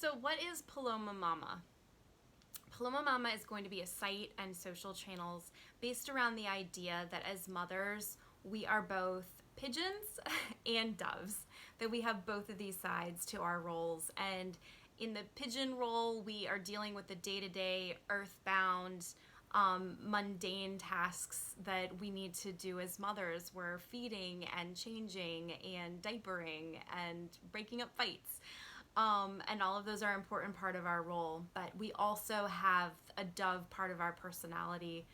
So what is Paloma Mama? Paloma Mama is going to be a site and social channels based around the idea that as mothers, we are both pigeons and doves, that we have both of these sides to our roles. And in the pigeon role, we are dealing with the day-to-day, earthbound, mundane tasks that we need to do as mothers. We're feeding and changing and diapering and breaking up fights. And all of those are an important part of our role. But we also have a dove part of our personality,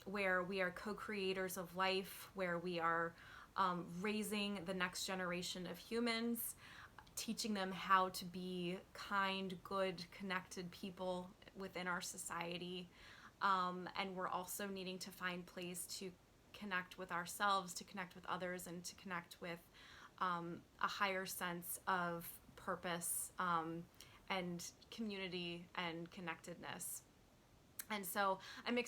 where we are co-creators of life, where we are raising the next generation of humans, teaching them how to be kind, good, connected people within our society. And we're also needing to find place to connect with ourselves, to connect with others, and to connect with a higher sense of purpose and community and connectedness. And so I'm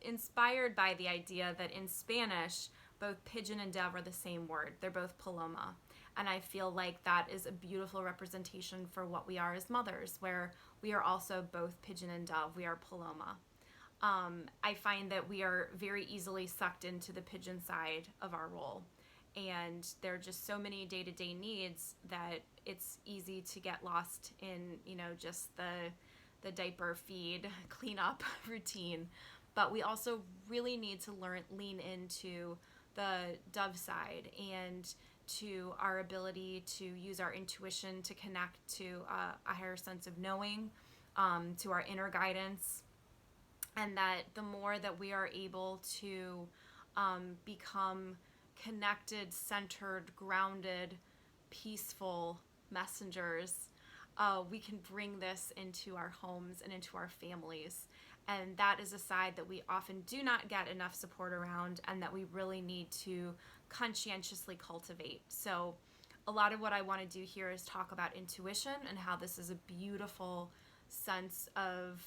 inspired by the idea that in Spanish, both pigeon and dove are the same word. They're both paloma. And I feel like that is a beautiful representation for what we are as mothers, where we are also both pigeon and dove. We are paloma. I find that we are very easily sucked into the pigeon side of our role. And there are just so many day-to-day needs that it's easy to get lost in, just the diaper, feed, clean up routine. But we also really need to lean into the dove side and to our ability to use our intuition to connect to a higher sense of knowing, to our inner guidance. And that the more that we are able to become connected, centered, grounded, peaceful messengers, we can bring this into our homes and into our families. And that is a side that we often do not get enough support around, and that we really need to conscientiously cultivate. So a lot of what I want to do here is talk about intuition and how this is a beautiful sense of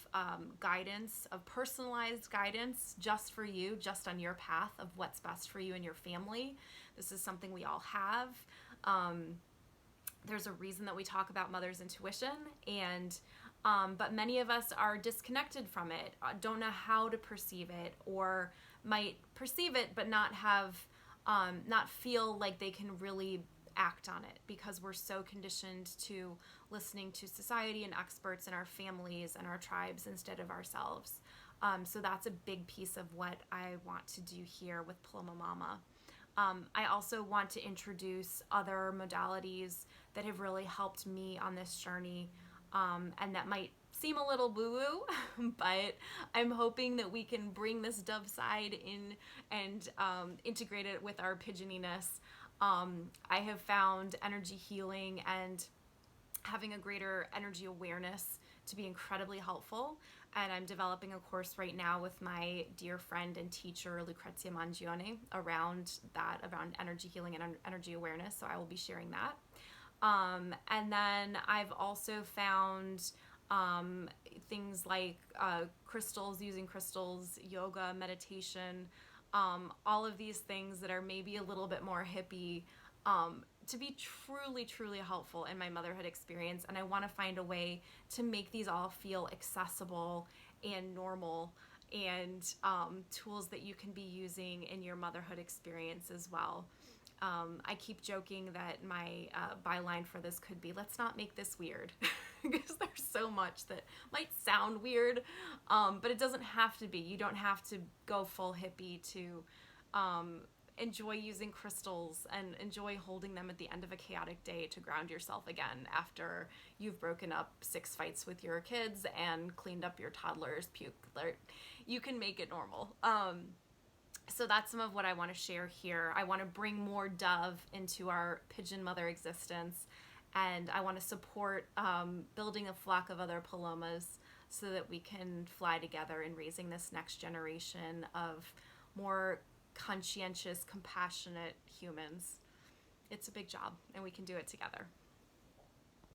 guidance, of personalized guidance just for you, just on your path of what's best for you and your family. This is something we all have. There's a reason that we talk about mother's intuition, and but many of us are disconnected from it, don't know how to perceive it, or might perceive it but not feel like they can really act on it, because we're so conditioned to listening to society and experts in our families and our tribes instead of ourselves. So that's a big piece of what I want to do here with Paloma Mama. I also want to introduce other modalities that have really helped me on this journey, and that might seem a little woo-woo, but I'm hoping that we can bring this dove side in and integrate it with our pigeoniness. I have found energy healing and having a greater energy awareness to be incredibly helpful. And I'm developing a course right now with my dear friend and teacher, Lucrezia Mangione, around energy healing and energy awareness. So I will be sharing that. And then I've also found things like crystals, using crystals, yoga, meditation, all of these things that are maybe a little bit more hippie, to be truly, truly helpful in my motherhood experience. And I want to find a way to make these all feel accessible and normal, and tools that you can be using in your motherhood experience as well. I keep joking that my byline for this could be, let's not make this weird, because there's so much that might sound weird, but it doesn't have to be. You don't have to go full hippie to enjoy using crystals and enjoy holding them at the end of a chaotic day to ground yourself again after you've broken up 6 fights with your kids and cleaned up your toddler's puke. You can make it normal. So that's some of what I want to share here. I want to bring more dove into our pigeon mother existence, and I want to support building a flock of other palomas so that we can fly together in raising this next generation of more conscientious, compassionate humans. It's a big job, and we can do it together.